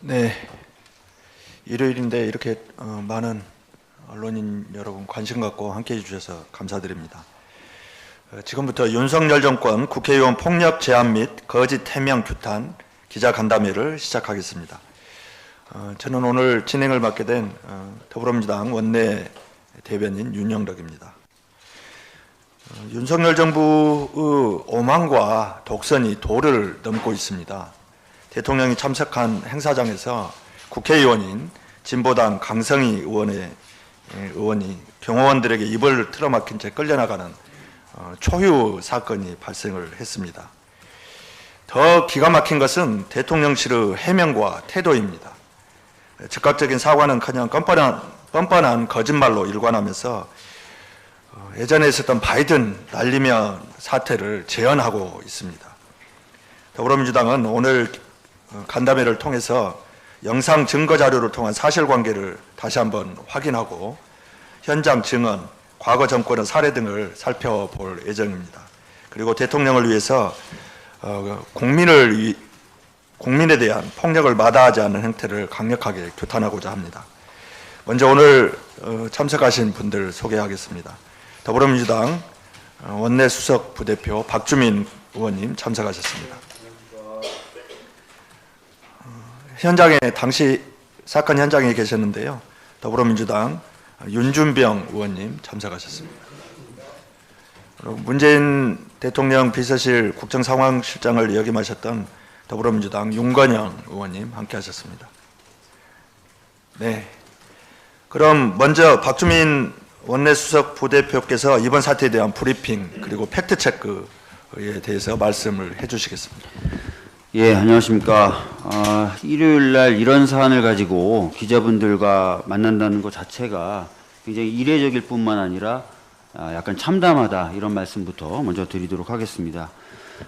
네, 일요일인데 이렇게 많은 언론인 여러분 관심 갖고 함께해 주셔서 감사드립니다. 지금부터 윤석열 정권 국회의원 폭력 제한 및 거짓 해명 규탄 기자 간담회를 시작하겠습니다. 저는 오늘 진행을 맡게 된 더불어민주당 원내 대변인 윤영덕입니다. 윤석열 정부의 오만과 독선이 도를 넘고 있습니다. 대통령이 참석한 행사장에서 국회의원인 진보당 강성희 의원이 경호원들에게 입을 틀어막힌 채 끌려나가는 초유 사건이 발생을 했습니다. 더 기가 막힌 것은 대통령실의 해명과 태도입니다. 즉각적인 사과는커녕 뻔뻔한 거짓말로 일관하면서 예전에 있었던 바이든 날리면 사태를 재현하고 있습니다. 더불어민주당은 오늘 간담회를 통해서 영상 증거 자료를 통한 사실관계를 다시 한번 확인하고 현장 증언, 과거 정권의 사례 등을 살펴볼 예정입니다. 그리고 대통령을 위해서 국민에 대한 폭력을 마다하지 않는 행태를 강력하게 규탄하고자 합니다. 먼저 오늘 참석하신 분들 소개하겠습니다. 더불어민주당 원내 수석 부대표 박주민 의원님 참석하셨습니다. 당시 사건 현장에 계셨는데요. 더불어민주당 윤준병 의원님 참석하셨습니다. 문재인 대통령 비서실 국정상황실장을 역임하셨던 더불어민주당 윤건영 의원님 함께하셨습니다. 네, 그럼 먼저 박주민 원내수석 부대표께서 이번 사태에 대한 브리핑 그리고 팩트체크에 대해서 말씀을 해주시겠습니다. 예, 안녕하십니까. 일요일 날 이런 사안을 가지고 기자분들과 만난다는 것 자체가 굉장히 이례적일 뿐만 아니라 약간 참담하다, 이런 말씀부터 먼저 드리도록 하겠습니다.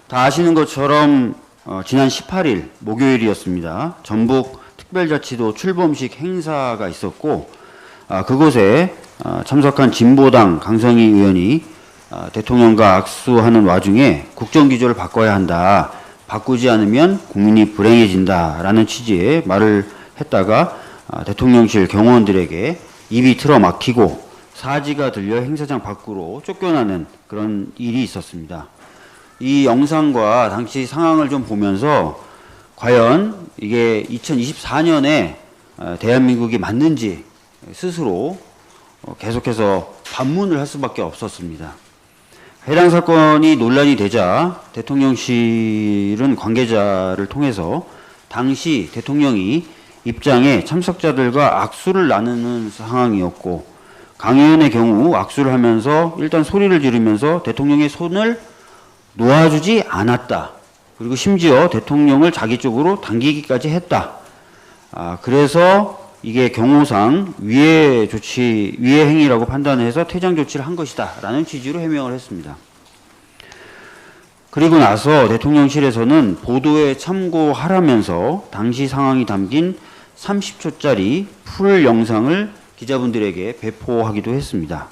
다 아시는 것처럼 지난 18일 목요일이었습니다. 전북 특별자치도 출범식 행사가 있었고, 그곳에 참석한 진보당 강성희 의원이 대통령과 악수하는 와중에 국정기조를 바꿔야 한다, 바꾸지 않으면 국민이 불행해진다라는 취지의 말을 했다가 대통령실 경호원들에게 입이 틀어막히고 사지가 들려 행사장 밖으로 쫓겨나는 그런 일이 있었습니다. 이 영상과 당시 상황을 좀 보면서 과연 이게 2024년에 대한민국이 맞는지 스스로 계속해서 반문을 할 수밖에 없었습니다. 해당 사건이 논란이 되자 대통령실은 관계자를 통해서 당시 대통령이 입장에 참석자들과 악수를 나누는 상황이었고, 강 의원의 경우 악수를 하면서 일단 소리를 지르면서 대통령의 손을 놓아주지 않았다. 그리고 심지어 대통령을 자기 쪽으로 당기기까지 했다. 그래서 이게 경호상 위해 행위라고 판단해서 퇴장 조치를 한 것이다 라는 취지로 해명을 했습니다. 그리고 나서 대통령실에서는 보도에 참고하라면서 당시 상황이 담긴 30초짜리 풀 영상을 기자분들에게 배포하기도 했습니다.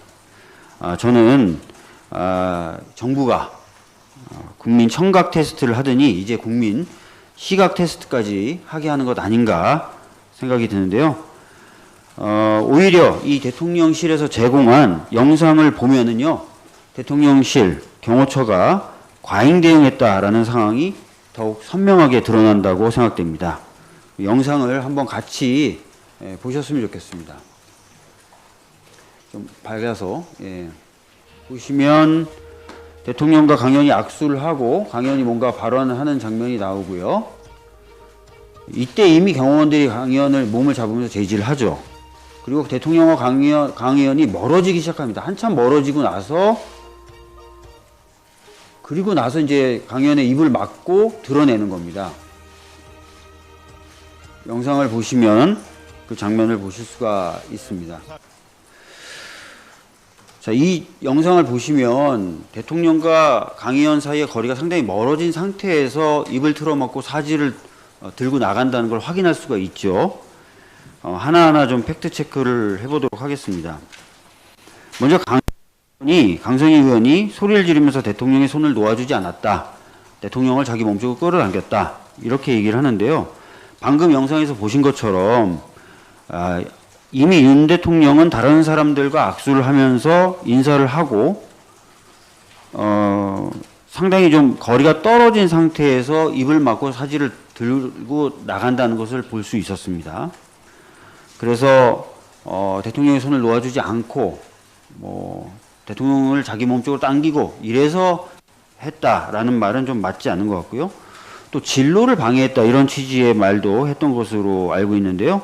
저는 정부가 국민 청각 테스트를 하더니 이제 국민 시각 테스트까지 하게 하는 것 아닌가 생각이 드는데요. 오히려 이 대통령실에서 제공한 영상을 보면은요, 대통령실 경호처가 과잉 대응했다라는 상황이 더욱 선명하게 드러난다고 생각됩니다. 영상을 한번 같이 보셨으면 좋겠습니다. 좀 밝아서 보시면 대통령과 강 의원이 악수를 하고 강 의원이 뭔가 발언을 하는 장면이 나오고요. 이때 이미 경호원들이 강 의원을 몸을 잡으면서 제지를 하죠. 그리고 대통령과 강 의원이 멀어지기 시작합니다. 한참 멀어지고 나서, 그리고 나서 이제 강 의원의 입을 막고 드러내는 겁니다. 영상을 보시면 그 장면을 보실 수가 있습니다. 자, 이 영상을 보시면 대통령과 강 의원 사이의 거리가 상당히 멀어진 상태에서 입을 틀어막고 사지를 들고 나간다는 걸 확인할 수가 있죠. 하나하나 좀 팩트 체크를 해보도록 하겠습니다. 먼저 강성희 의원이 소리를 지르면서 대통령의 손을 놓아주지 않았다. 대통령을 자기 몸쪽으로 끌어당겼다. 이렇게 얘기를 하는데요. 방금 영상에서 보신 것처럼 이미 윤 대통령은 다른 사람들과 악수를 하면서 인사를 하고 상당히 좀 거리가 떨어진 상태에서 입을 막고 사진을 들고 나간다는 것을 볼 수 있었습니다. 그래서 대통령의 손을 놓아주지 않고 대통령을 자기 몸쪽으로 당기고 이래서 했다라는 말은 좀 맞지 않는 것 같고요. 또 진로를 방해했다 이런 취지의 말도 했던 것으로 알고 있는데요.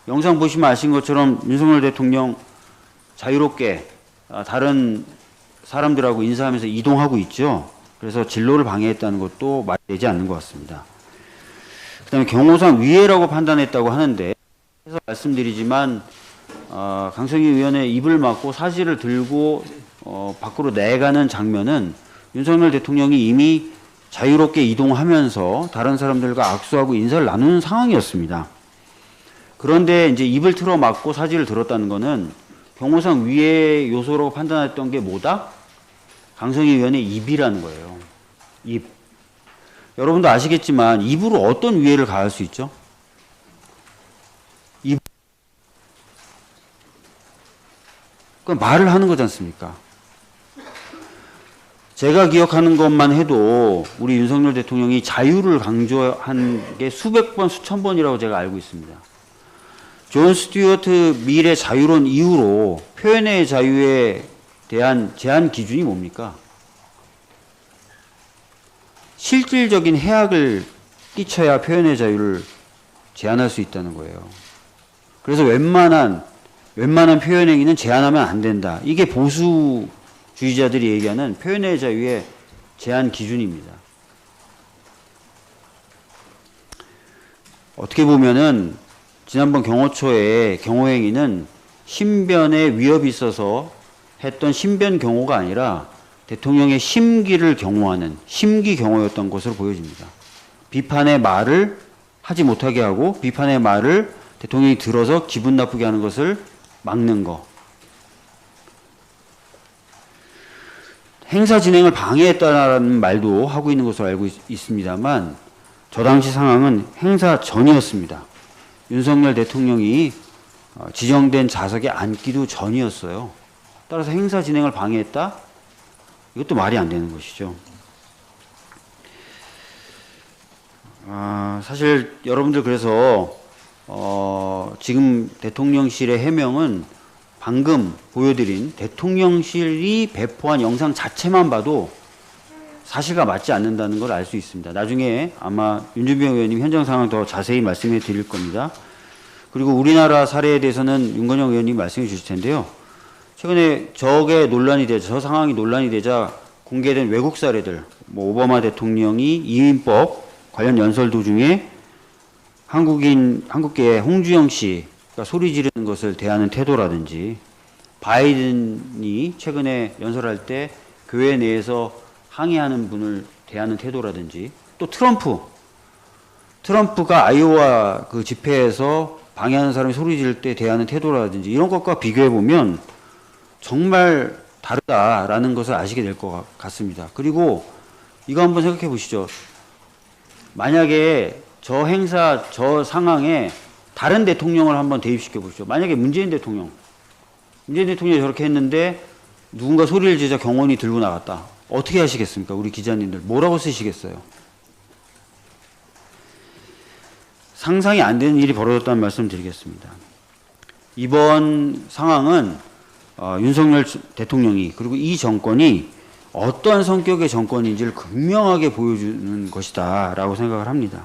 영상 보시면 아신 것처럼 윤석열 대통령 자유롭게 다른 사람들하고 인사하면서 이동하고 있죠. 그래서 진로를 방해했다는 것도 말이 되지 않는 것 같습니다. 그 다음에 경호상 위해라고 판단했다고 하는데 그래서 말씀드리지만 강성희 의원의 입을 막고 사지를 들고 밖으로 내가는 장면은 윤석열 대통령이 이미 자유롭게 이동하면서 다른 사람들과 악수하고 인사를 나누는 상황이었습니다. 그런데 이제 입을 틀어 막고 사지를 들었다는 것은 경호상 위해 요소로 판단했던 게 뭐다? 강성희 의원의 입이라는 거예요. 입. 여러분도 아시겠지만 입으로 어떤 위해를 가할 수 있죠? 입. 그건 말을 하는 거지 않습니까? 제가 기억하는 것만 해도 우리 윤석열 대통령이 자유를 강조한 게 수백 번, 수천 번이라고 제가 알고 있습니다. 존 스튜어트 밀의 자유론 이후로 표현의 자유에 대한 제한 기준이 뭡니까? 실질적인 해악을 끼쳐야 표현의 자유를 제한할 수 있다는 거예요. 그래서 웬만한 표현 행위는 제한하면 안 된다. 이게 보수주의자들이 얘기하는 표현의 자유의 제한 기준입니다. 어떻게 보면은 지난번 경호처의 경호행위는 신변에 위협이 있어서 했던 신변 경호가 아니라 대통령의 심기를 경호하는 심기 경호였던 것으로 보여집니다. 비판의 말을 하지 못하게 하고 비판의 말을 대통령이 들어서 기분 나쁘게 하는 것을 막는 거. 행사 진행을 방해했다는 말도 하고 있는 것으로 알고 있습니다만 저 당시 상황은 행사 전이었습니다. 윤석열 대통령이 지정된 좌석에 앉기도 전이었어요. 따라서 행사 진행을 방해했다? 이것도 말이 안 되는 것이죠. 사실 여러분들 그래서 지금 대통령실의 해명은 방금 보여드린 대통령실이 배포한 영상 자체만 봐도 사실과 맞지 않는다는 걸 알 수 있습니다. 나중에 아마 윤준병 의원님 현장 상황 더 자세히 말씀해 드릴 겁니다. 그리고 우리나라 사례에 대해서는 윤건영 의원님 말씀해 주실 텐데요. 최근에 저 상황이 논란이 되자 공개된 외국 사례들, 오바마 대통령이 이민법 관련 연설 도중에 한국계의 홍주영 씨가 소리 지르는 것을 대하는 태도라든지 바이든이 최근에 연설할 때 교회 내에서 항의하는 분을 대하는 태도라든지 또 트럼프가 아이오와 그 집회에서 방해하는 사람이 소리 지를 때 대하는 태도라든지 이런 것과 비교해 보면 정말 다르다라는 것을 아시게 될 것 같습니다. 그리고 이거 한번 생각해 보시죠. 만약에 저 행사, 저 상황에 다른 대통령을 한번 대입시켜 보시죠. 만약에 문재인 대통령이 저렇게 했는데 누군가 소리를 지르자 경호원이 들고 나갔다. 어떻게 하시겠습니까? 우리 기자님들. 뭐라고 쓰시겠어요? 상상이 안 되는 일이 벌어졌다는 말씀 드리겠습니다. 이번 상황은 윤석열 대통령이 그리고 이 정권이 어떤 성격의 정권인지를 극명하게 보여주는 것이다 라고 생각을 합니다.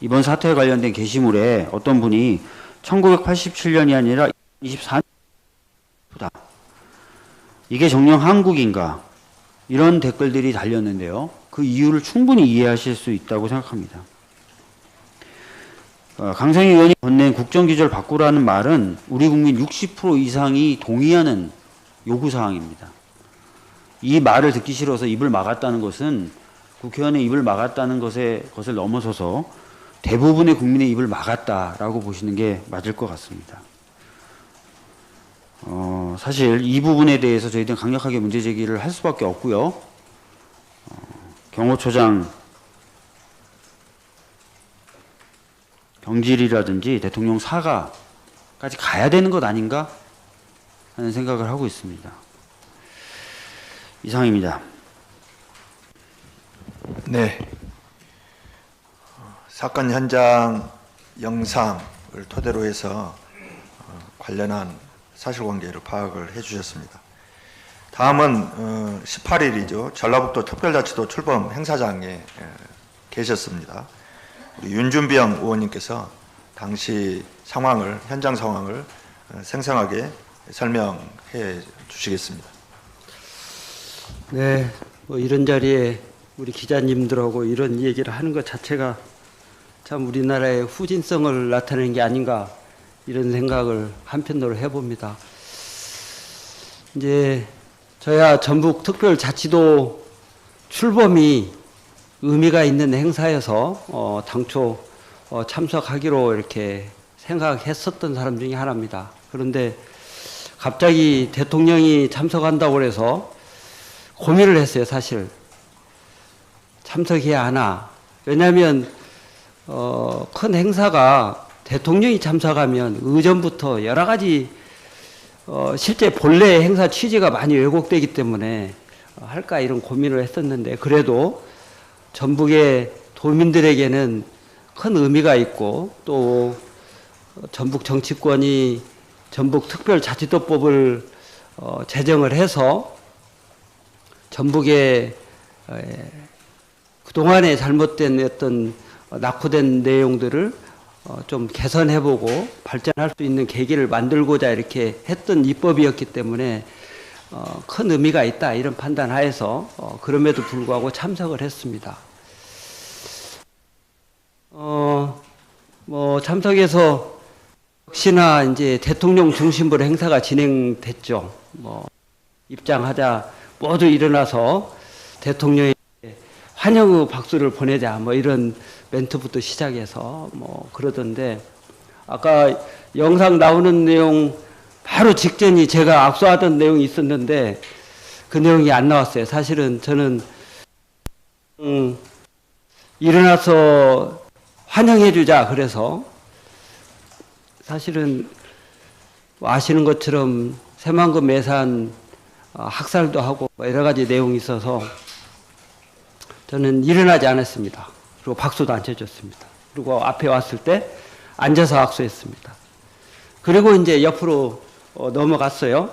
이번 사태에 관련된 게시물에 어떤 분이 1987년이 아니라 24년보다 이게 정녕 한국인가 이런 댓글들이 달렸는데요. 그 이유를 충분히 이해하실 수 있다고 생각합니다. 강성희 의원이 건넨 국정기조를 바꾸라는 말은 우리 국민 60% 이상이 동의하는 요구사항입니다. 이 말을 듣기 싫어서 입을 막았다는 것은 국회의원의 입을 막았다는 것을 넘어서서 대부분의 국민의 입을 막았다라고 보시는 게 맞을 것 같습니다. 사실 이 부분에 대해서 저희들은 강력하게 문제제기를 할 수밖에 없고요. 경호처장 경질이라든지 대통령 사과까지 가야 되는 것 아닌가 하는 생각을 하고 있습니다. 이상입니다. 네. 사건 현장 영상을 토대로 해서 관련한 사실관계를 파악을 해주셨습니다. 다음은 18일이죠. 전라북도 특별자치도 출범 행사장에 계셨습니다. 우리 윤준병 의원님께서 당시 상황을, 현장 상황을 생생하게 설명해 주시겠습니다. 네, 뭐 이런 자리에 우리 기자님들하고 이런 얘기를 하는 것 자체가 참 우리나라의 후진성을 나타내는 게 아닌가 이런 생각을 한편으로 해봅니다. 이제 저야 전북특별자치도 출범이 의미가 있는 행사여서 당초 참석하기로 이렇게 생각했었던 사람 중에 하나입니다. 그런데 갑자기 대통령이 참석한다고 해서 고민을 했어요, 사실. 참석해야 하나. 왜냐하면 큰 행사가 대통령이 참석하면 의전부터 여러 가지 실제 본래 행사 취지가 많이 왜곡되기 때문에 할까 이런 고민을 했었는데 그래도 전북의 도민들에게는 큰 의미가 있고 또 전북 정치권이 전북특별자치도법을 제정을 해서 전북의 그동안에 잘못된 어떤 낙후된 내용들을 좀 개선해보고 발전할 수 있는 계기를 만들고자 이렇게 했던 입법이었기 때문에 큰 의미가 있다 이런 판단하에서 그럼에도 불구하고 참석을 했습니다. 뭐 참석해서 역시나 이제 대통령 중심으로 행사가 진행됐죠. 뭐 입장하자 모두 일어나서 대통령의 환영의 박수를 보내자 뭐 이런 멘트부터 시작해서 뭐 그러던데 아까 영상 나오는 내용 바로 직전이 제가 악수하던 내용이 있었는데 그 내용이 안 나왔어요. 사실은 저는 일어나서 환영해주자 그래서 사실은 아시는 것처럼 새만금 매산 학살도 하고 여러 가지 내용이 있어서 저는 일어나지 않았습니다. 그리고 박수도 안 쳐줬습니다. 그리고 앞에 왔을 때 앉아서 악수했습니다. 그리고 이제 옆으로 넘어갔어요.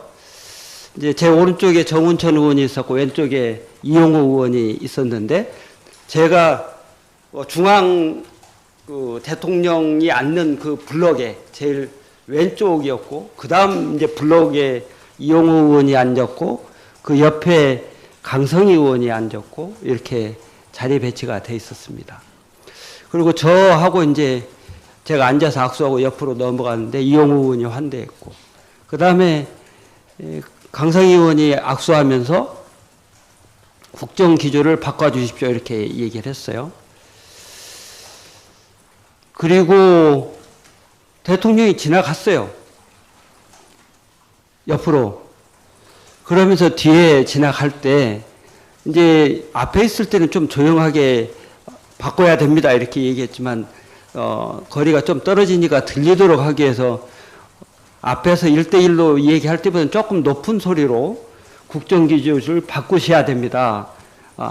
이제 제 오른쪽에 정운천 의원이 있었고 왼쪽에 이용호 의원이 있었는데 제가 중앙 그 대통령이 앉는 그 블럭에 제일 왼쪽이었고 그 다음 이제 블럭에 이용호 의원이 앉았고 그 옆에 강성희 의원이 앉았고 이렇게 자리 배치가 돼 있었습니다. 그리고 저하고 이제 제가 앉아서 악수하고 옆으로 넘어갔는데 이용호 의원이 환대했고 그 다음에 강성희 의원이 악수하면서 국정기조를 바꿔주십시오 이렇게 얘기를 했어요. 그리고 대통령이 지나갔어요. 옆으로. 그러면서 뒤에 지나갈 때 이제 앞에 있을 때는 좀 조용하게 바꿔야 됩니다 이렇게 얘기했지만 거리가 좀 떨어지니까 들리도록 하기 위해서 앞에서 1대1로 얘기할 때보다는 조금 높은 소리로 국정기조를 바꾸셔야 됩니다.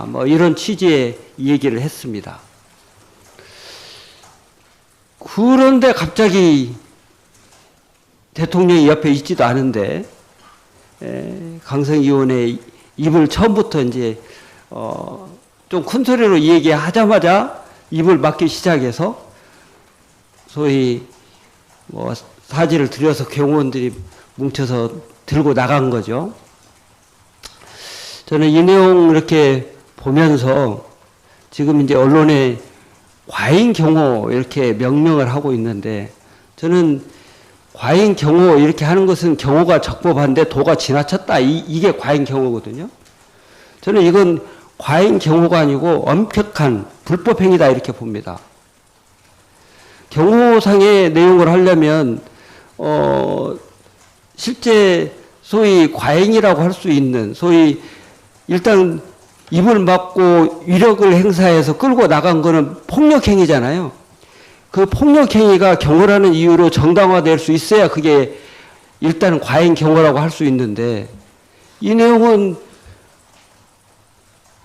뭐 이런 취지의 얘기를 했습니다. 그런데 갑자기 대통령이 옆에 있지도 않은데 강성희 의원의 입을 처음부터 이제 좀 큰 소리로 얘기하자마자 입을 막기 시작해서 소위 뭐 사지를 들여서 경호원들이 뭉쳐서 들고 나간 거죠. 저는 이 내용 이렇게 보면서 지금 이제 언론에 과잉 경호 이렇게 명명을 하고 있는데 저는 과잉 경호 이렇게 하는 것은 경호가 적법한데 도가 지나쳤다 이게 과잉 경호거든요. 저는 이건 과잉 경호가 아니고 엄격한 불법 행위다 이렇게 봅니다. 경호상의 내용을 하려면 실제 소위 과잉이라고 할 수 있는 소위 일단 입을 막고 위력을 행사해서 끌고 나간 거는 폭력 행위잖아요. 그 폭력 행위가 경호라는 이유로 정당화될 수 있어야 그게 일단 과잉 경호라고 할 수 있는데, 이 내용은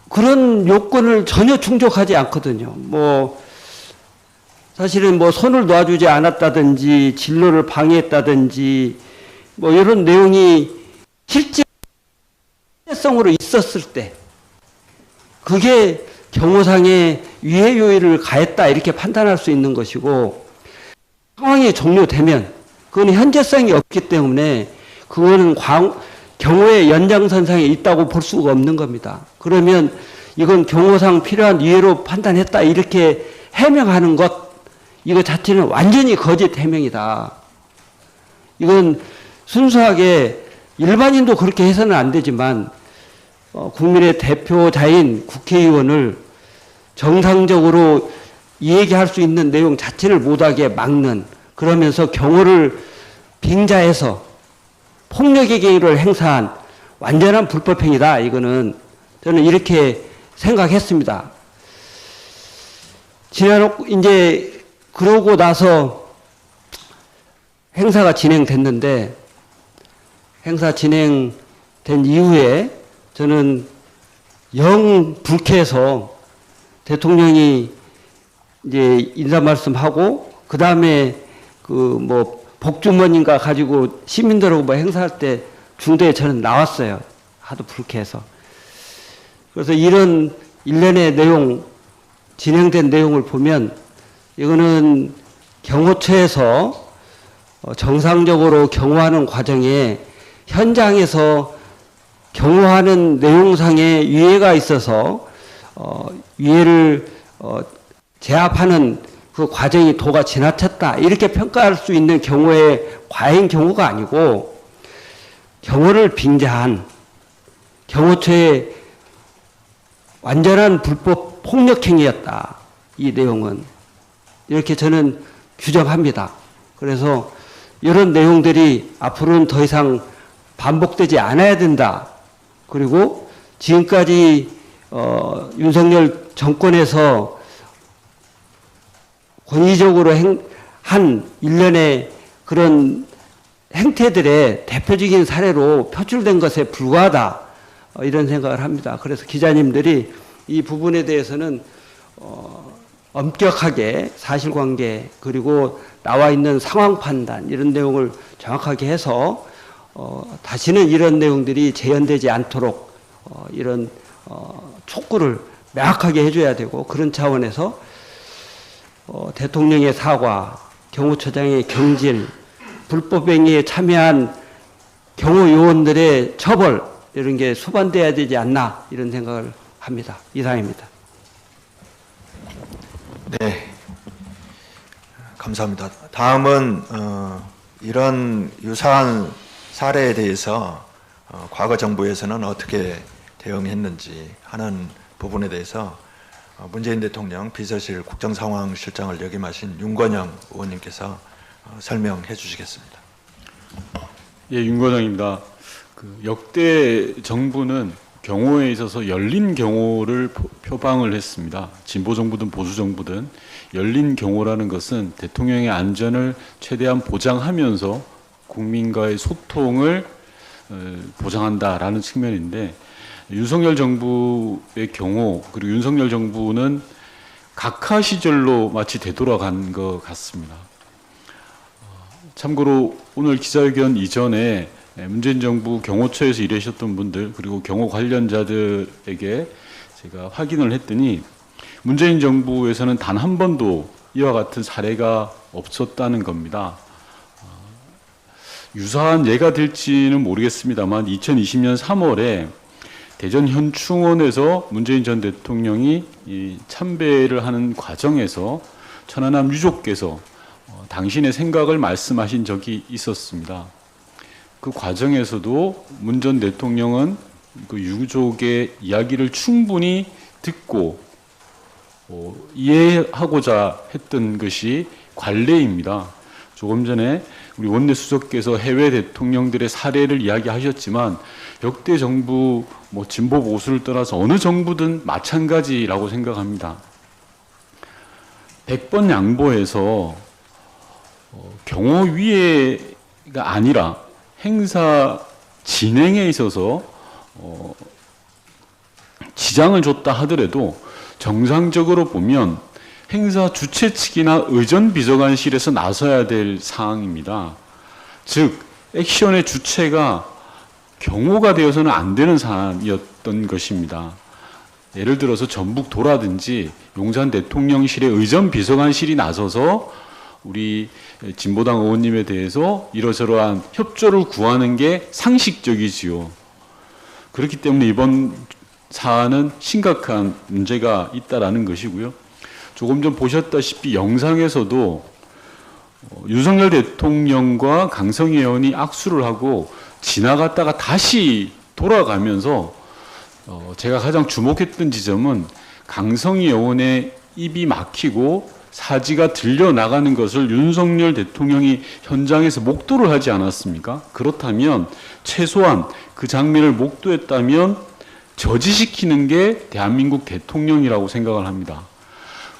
그런 요건을 전혀 충족하지 않거든요. 뭐 사실은 뭐 손을 놔주지 않았다든지 진로를 방해했다든지 뭐 이런 내용이 실제 성으로 있었을 때 그게 경호상의 위해 요인을 가했다 이렇게 판단할 수 있는 것이고, 상황이 종료되면 그건 현재성이 없기 때문에 그거는 경호의 연장선상에 있다고 볼 수가 없는 겁니다. 그러면 이건 경호상 필요한 이해로 판단했다 이렇게 해명하는 것, 이거 자체는 완전히 거짓 해명이다. 이건 순수하게 일반인도 그렇게 해서는 안 되지만 국민의 대표자인 국회의원을 정상적으로 얘기할 수 있는 내용 자체를 못하게 막는, 그러면서 경호를 빙자해서 폭력의 경위를 행사한 완전한 불법행위다. 이거는 저는 이렇게 생각했습니다. 이제 그러고 나서 행사가 진행됐는데, 행사 진행된 이후에 저는 영 불쾌해서 대통령이 이제 인사 말씀하고 그 다음에 그 뭐 복주머니인가 가지고 시민들하고 뭐 행사할 때 중도에 저는 나왔어요. 하도 불쾌해서. 그래서 이런 일련의 내용, 진행된 내용을 보면 이거는 경호처에서 정상적으로 경호하는 과정에 현장에서 경호하는 내용상의 위해가 있어서 위해를 제압하는 그 과정이 도가 지나쳤다 이렇게 평가할 수 있는 경우의 과잉 경우가 아니고, 경호를 빙자한 경호처의 완전한 불법 폭력행위였다. 이 내용은 이렇게 저는 규정합니다. 그래서 이런 내용들이 앞으로는 더 이상 반복되지 않아야 된다. 그리고 지금까지 윤석열 정권에서 권위적으로 한 일련의 그런 행태들의 대표적인 사례로 표출된 것에 불과하다. 이런 생각을 합니다. 그래서 기자님들이 이 부분에 대해서는 엄격하게 사실관계 그리고 나와 있는 상황 판단 이런 내용을 정확하게 해서 다시는 이런 내용들이 재현되지 않도록 이런 촉구를 명확하게 해줘야 되고, 그런 차원에서 대통령의 사과, 경호처장의 경질, 불법행위에 참여한 경호요원들의 처벌 이런 게 수반돼야 되지 않나 이런 생각을 합니다. 이상입니다. 네, 감사합니다. 다음은 이런 유사한 사례에 대해서 과거 정부에서는 어떻게 대응했는지 하는 부분에 대해서 문재인 대통령 비서실 국정상황실장을 역임하신 윤건영 의원님께서 설명해 주시겠습니다. 예, 윤건영입니다. 역대 정부는 경호에 있어서 열린 경호를 표방을 했습니다. 진보 정부든 보수 정부든 열린 경호라는 것은 대통령의 안전을 최대한 보장하면서 국민과의 소통을 보장한다라는 측면인데, 윤석열 정부의 경우 그리고 윤석열 정부는 각하 시절로 마치 되돌아간 것 같습니다. 참고로 오늘 기자회견 이전에 문재인 정부 경호처에서 일하셨던 분들 그리고 경호 관련자들에게 제가 확인을 했더니 문재인 정부에서는 단 한 번도 이와 같은 사례가 없었다는 겁니다. 유사한 예가 될지는 모르겠습니다만 2020년 3월에 대전 현충원에서 문재인 전 대통령이 이 참배를 하는 과정에서 천안함 유족께서 당신의 생각을 말씀하신 적이 있었습니다. 그 과정에서도 문 전 대통령은 그 유족의 이야기를 충분히 듣고 이해하고자 했던 것이 관례입니다. 조금 전에 우리 원내 수석께서 해외 대통령들의 사례를 이야기하셨지만 역대 정부 진보 보수를 떠나서 어느 정부든 마찬가지라고 생각합니다. 100번 양보해서 경호위에가 아니라 행사 진행에 있어서 지장을 줬다 하더라도 정상적으로 보면 행사 주최 측이나 의전 비서관실에서 나서야 될 사항입니다. 즉 액션의 주체가 경호가 되어서는 안 되는 사안이었던 것입니다. 예를 들어서 전북도라든지 용산 대통령실의 의전 비서관실이 나서서 우리 진보당 의원님에 대해서 이러저러한 협조를 구하는 게 상식적이지요. 그렇기 때문에 이번 사안은 심각한 문제가 있다라는 것이고요. 조금 전 보셨다시피 영상에서도 윤석열 대통령과 강성희 의원이 악수를 하고 지나갔다가 다시 돌아가면서 제가 가장 주목했던 지점은 강성희 의원의 입이 막히고 사지가 들려 나가는 것을 윤석열 대통령이 현장에서 목도를 하지 않았습니까? 그렇다면 최소한 그 장면을 목도했다면 저지시키는 게 대한민국 대통령이라고 생각을 합니다.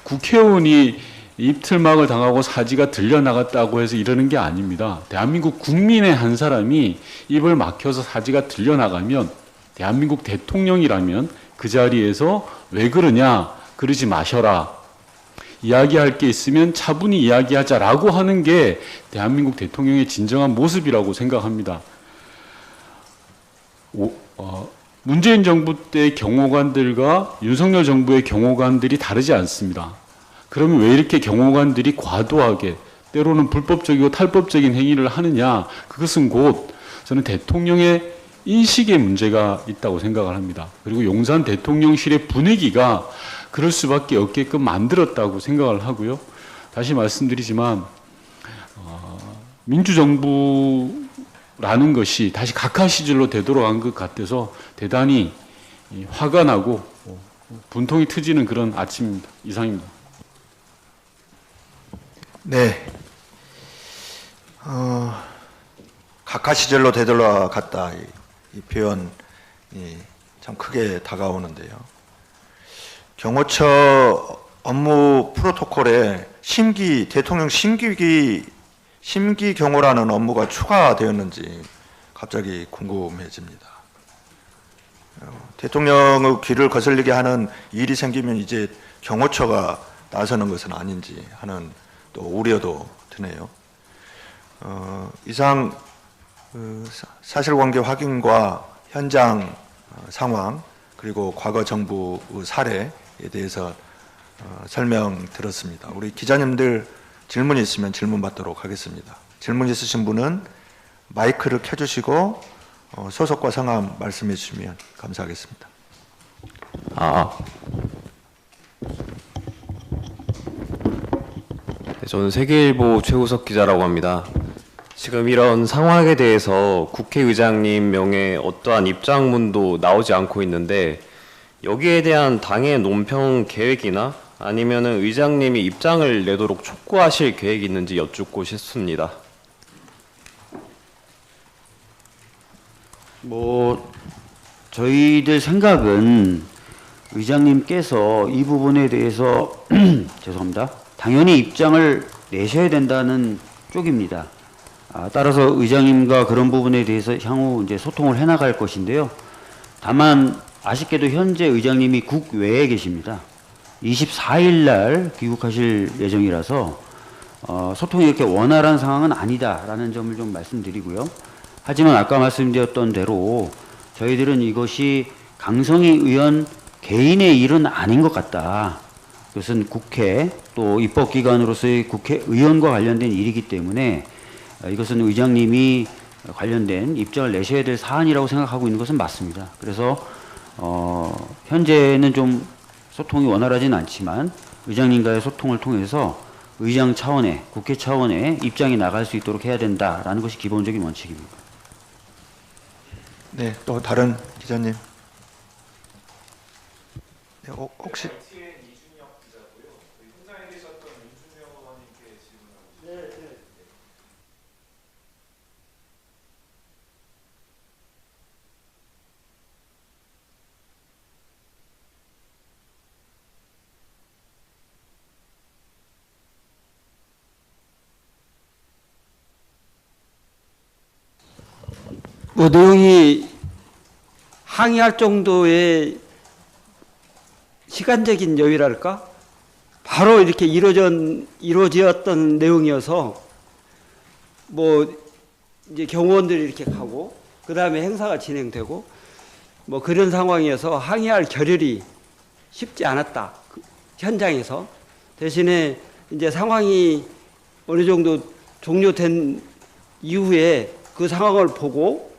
국회의원이 입틀막을 당하고 사지가 들려 나갔다고 해서 이러는 게 아닙니다. 대한민국 국민의 한 사람이 입을 막혀서 사지가 들려 나가면 대한민국 대통령이라면 그 자리에서 왜 그러냐, 그러지 마셔라. 이야기할 게 있으면 차분히 이야기하자라고 하는 게 대한민국 대통령의 진정한 모습이라고 생각합니다. 문재인 정부 때 경호관들과 윤석열 정부의 경호관들이 다르지 않습니다. 그러면 왜 이렇게 경호관들이 과도하게 때로는 불법적이고 탈법적인 행위를 하느냐? 그것은 곧 저는 대통령의 인식의 문제가 있다고 생각을 합니다. 그리고 용산 대통령실의 분위기가 그럴 수밖에 없게끔 만들었다고 생각을 하고요. 다시 말씀드리지만 민주정부라는 것이 다시 각하 시절로 되돌아간 것 같아서 대단히 화가 나고 분통이 터지는 그런 아침입니다. 이상입니다. 네. 각하 시절로 되돌아갔다. 이 표현이 참 크게 다가오는데요. 경호처 업무 프로토콜에 대통령 심기 경호라는 업무가 추가되었는지 갑자기 궁금해집니다. 대통령의 귀를 거슬리게 하는 일이 생기면 이제 경호처가 나서는 것은 아닌지 하는 또 우려도 드네요. 이상 사실관계 확인과 현장 상황 그리고 과거 정부 사례에 대해서 설명 들었습니다. 우리 기자님들 질문 있으면 질문 받도록 하겠습니다. 질문 있으신 분은 마이크를 켜주시고 소속과 성함 말씀해 주시면 감사하겠습니다. 네, 저는 세계일보 최우석 기자라고 합니다. 지금 이런 상황에 대해서 국회의장님 명의 어떠한 입장문도 나오지 않고 있는데 여기에 대한 당의 논평 계획이나 아니면은 의장님이 입장을 내도록 촉구하실 계획이 있는지 여쭙고 싶습니다. 저희들 생각은 의장님께서 이 부분에 대해서 죄송합니다. 당연히 입장을 내셔야 된다는 쪽입니다. 따라서 의장님과 그런 부분에 대해서 향후 이제 소통을 해나갈 것인데요. 다만 아쉽게도 현재 의장님이 국외에 계십니다. 24일 날 귀국하실 예정이라서 소통이 이렇게 원활한 상황은 아니다라는 점을 좀 말씀드리고요. 하지만 아까 말씀드렸던 대로 저희들은 이것이 강성희 의원 개인의 일은 아닌 것 같다. 그것은 국회 또 입법기관으로서의 국회의원과 관련된 일이기 때문에 이것은 의장님이 관련된 입장을 내셔야 될 사안이라고 생각하고 있는 것은 맞습니다. 그래서 현재는 좀 소통이 원활하지는 않지만 의장님과의 소통을 통해서 의장 차원의 국회 차원의 입장이 나갈 수 있도록 해야 된다라는 것이 기본적인 원칙입니다. 네, 또 다른 기자님. 네, 혹시 뭐 내용이 항의할 정도의 시간적인 여유랄까? 바로 이렇게 이루어졌던 내용이어서 뭐 이제 경호원들이 이렇게 가고 그 다음에 행사가 진행되고 뭐 그런 상황이어서 항의할 겨를이 쉽지 않았다. 그 현장에서. 대신에 이제 상황이 어느 정도 종료된 이후에 그 상황을 보고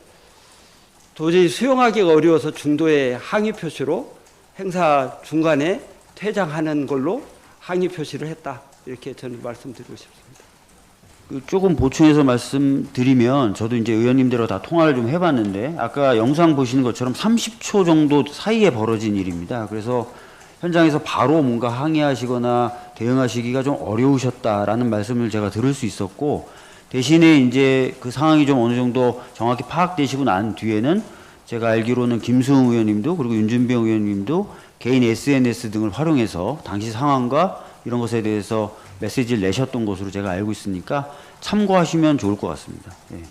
도저히 수용하기가 어려워서 중도의 항의 표시로 행사 중간에 퇴장하는 걸로 항의 표시를 했다. 이렇게 저는 말씀드리고 싶습니다. 조금 보충해서 말씀드리면 저도 이제 의원님들과 다 통화를 좀 해봤는데 아까 영상 보시는 것처럼 30초 정도 사이에 벌어진 일입니다. 그래서 현장에서 바로 뭔가 항의하시거나 대응하시기가 좀 어려우셨다라는 말씀을 제가 들을 수 있었고 대신에 이제 그 상황이 좀 어느 정도 정확히 파악되시고 난 뒤에는 제가 알기로는 김수흥 의원님도 그리고 윤준병 의원님도 개인 SNS 등을 활용해서 당시 상황과 이런 것에 대해서 메시지를 내셨던 것으로 제가 알고 있으니까 참고하시면 좋을 것 같습니다. 예.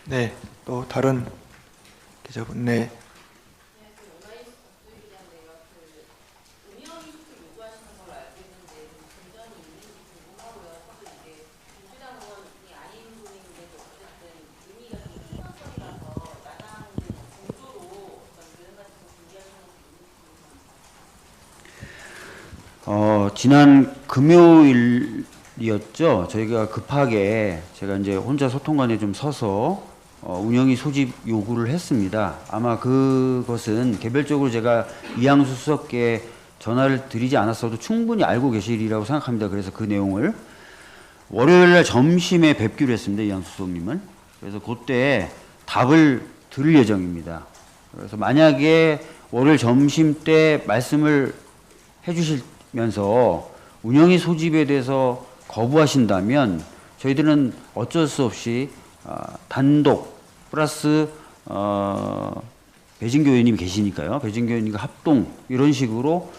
네, 또 다른 기자분. 네. 지난 금요일이었죠. 저희가 급하게 제가 이제 혼자 소통관에 좀 서서 운영위 소집 요구를 했습니다. 아마 그것은 개별적으로 제가 이양수 수석께 전화를 드리지 않았어도 충분히 알고 계시리라고 생각합니다. 그래서 그 내용을 월요일날 점심에 뵙기로 했습니다. 이양수 수석님은. 그래서 그때 답을 들을 예정입니다. 그래서 만약에 월요일 점심 때 말씀을 해주시면서 운영위 소집에 대해서 거부하신다면 저희들은 어쩔 수 없이 단독 플러스 배진교 의원님이 계시니까요. 배진교 의원님과 합동 이런 식으로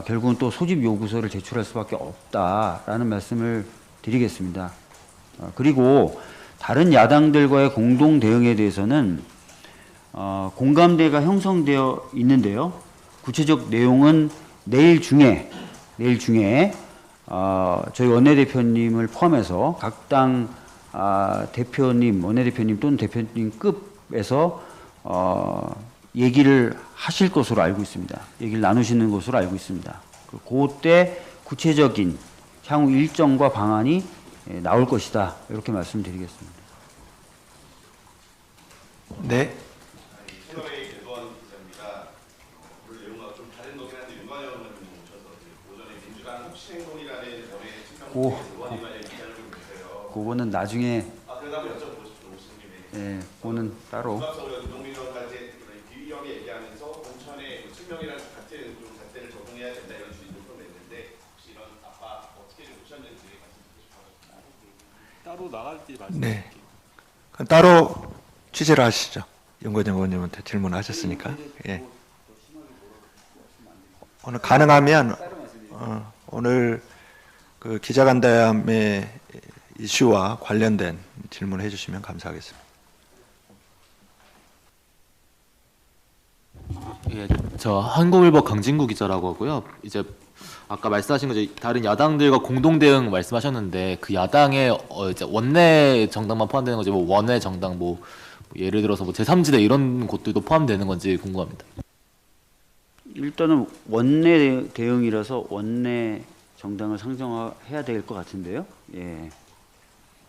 결국은 또 소집 요구서를 제출할 수밖에 없다라는 말씀을 드리겠습니다. 그리고 다른 야당들과의 공동 대응에 대해서는 공감대가 형성되어 있는데요. 구체적 내용은 내일 중에 저희 원내대표님을 포함해서 각 당 대표님, 원내대표님 또는 대표님급에서 얘기를 하실 것으로 알고 있습니다. 얘기를 나누시는 것으로 알고 있습니다. 그때 구체적인 향후 일정과 방안이 나올 것이다. 이렇게 말씀드리겠습니다. 네. 그거는 나중에 예, 그거는 따로 따로 나갈지 네. 그럼 따로 취재를 하시죠. 윤건영 의원님한테 질문하셨으니까. 예. 오늘 가능하면 오늘 그 기자간담회 이슈와 관련된 질문을 해주시면 감사하겠습니다. 예, 저 한국일보 강진구 기자라고 하고요. 이제 아까 말씀하신 거죠. 다른 야당들과 공동 대응 말씀하셨는데 그 야당의 이제 원내 정당만 포함되는 거지 뭐 원외 정당 뭐 예를 들어서 뭐 제3지대 이런 곳들도 포함되는 건지 궁금합니다. 일단은 원내 대응이라서 원내 정당을 상정해야 될 것 같은데요. 예.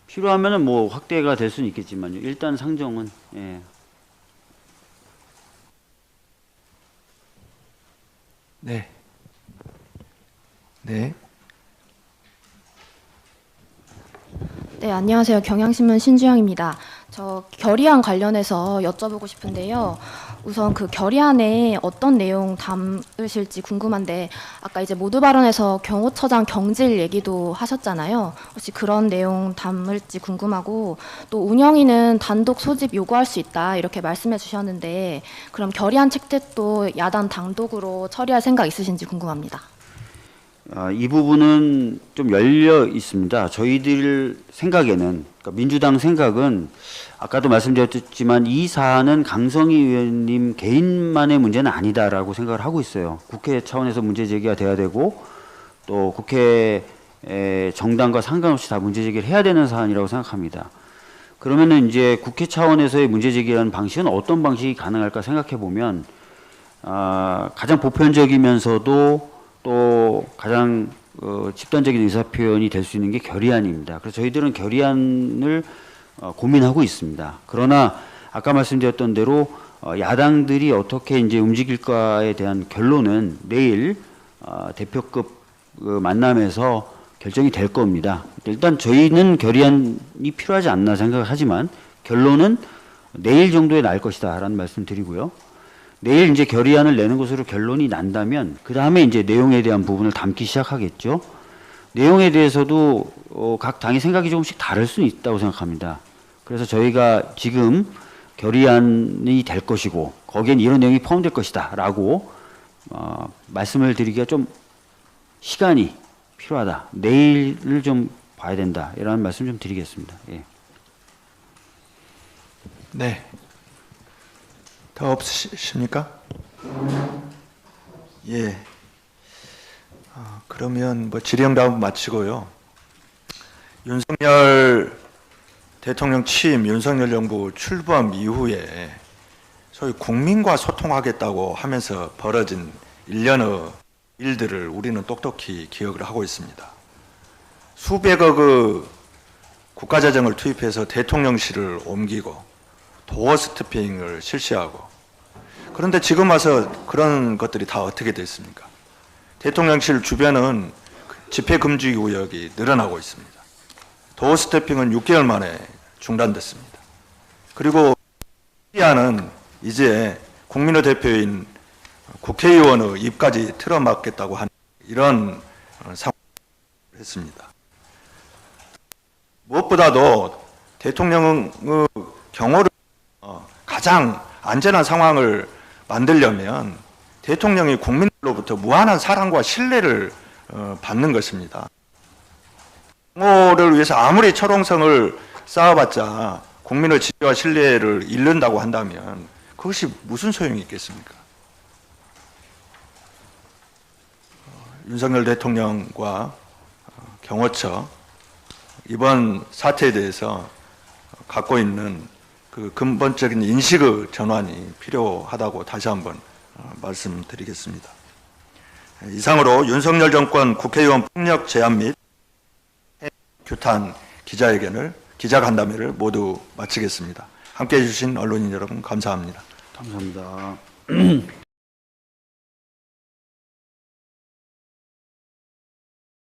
필요하면은 뭐 확대가 될 수는 있겠지만요. 일단 상정은 예. 네. 네. 네, 안녕하세요. 경향신문 신주영입니다. 저 결의안 관련해서 여쭤보고 싶은데요. 우선 그 결의안에 어떤 내용 담으실지 궁금한데 아까 이제 모두 발언에서 경호처장 경질 얘기도 하셨잖아요. 혹시 그런 내용 담을지 궁금하고 또 운영위는 단독 소집 요구할 수 있다 이렇게 말씀해 주셨는데 그럼 결의안 책tex도 야당 단독으로 처리할 생각 있으신지 궁금합니다. 이 부분은 좀 열려 있습니다. 저희들 생각에는, 그러니까 민주당 생각은 아까도 말씀드렸지만 이 사안은 강성희 의원님 개인만의 문제는 아니다라고 생각을 하고 있어요. 국회 차원에서 문제 제기가 돼야 되고 또 국회 정당과 상관없이 다 문제 제기를 해야 되는 사안이라고 생각합니다. 그러면은 이제 국회 차원에서의 문제 제기라는 방식은 어떤 방식이 가능할까 생각해 보면 가장 보편적이면서도 또 가장 집단적인 의사표현이 될 수 있는 게 결의안입니다. 그래서 저희들은 결의안을 고민하고 있습니다. 그러나 아까 말씀드렸던 대로 야당들이 어떻게 이제 움직일까에 대한 결론은 내일 대표급 만남에서 결정이 될 겁니다. 일단 저희는 결의안이 필요하지 않나 생각하지만 결론은 내일 정도에 날 것이다라는 말씀 드리고요. 내일 이제 결의안을 내는 것으로 결론이 난다면 그 다음에 이제 내용에 대한 부분을 담기 시작하겠죠. 내용에 대해서도 각 당의 생각이 조금씩 다를 수 있다고 생각합니다. 그래서 저희가 지금 결의안이 될 것이고 거기엔 이런 내용이 포함될 것이다라고 말씀을 드리기가 좀 시간이 필요하다. 내일을 좀 봐야 된다. 이런 말씀 좀 드리겠습니다. 예. 네. 더 없으십니까? 예. 그러면 뭐 질의응답 마치고요. 윤석열 대통령 취임, 윤석열 정부 출범 이후에 소위 국민과 소통하겠다고 하면서 벌어진 일련의 일들을 우리는 똑똑히 기억을 하고 있습니다. 수백억의 국가재정을 투입해서 대통령실을 옮기고 도어 스태핑을 실시하고, 그런데 지금 와서 그런 것들이 다 어떻게 됐습니까? 대통령실 주변은 집회금지 구역이 늘어나고 있습니다. 도어 스태핑은 6개월 만에 중단됐습니다. 그리고 시리아는 이제 국민의 대표인 국회의원의 입까지 틀어막겠다고 하는 이런 상황을 했습니다. 무엇보다도 대통령의 경호를 가장 안전한 상황을 만들려면 대통령이 국민들로부터 무한한 사랑과 신뢰를 받는 것입니다. 경호를 위해서 아무리 철옹성을 쌓아봤자 국민의 지지와 신뢰를 잃는다고 한다면 그것이 무슨 소용이 있겠습니까? 윤석열 대통령과 경호처 이번 사태에 대해서 갖고 있는 그 근본적인 인식의 전환이 필요하다고 다시 한번 말씀드리겠습니다. 이상으로 윤석열 정권 국회의원 폭력 제한 및 규탄 기자간담회를 모두 마치겠습니다. 함께해 주신 언론인 여러분 감사합니다. 감사합니다.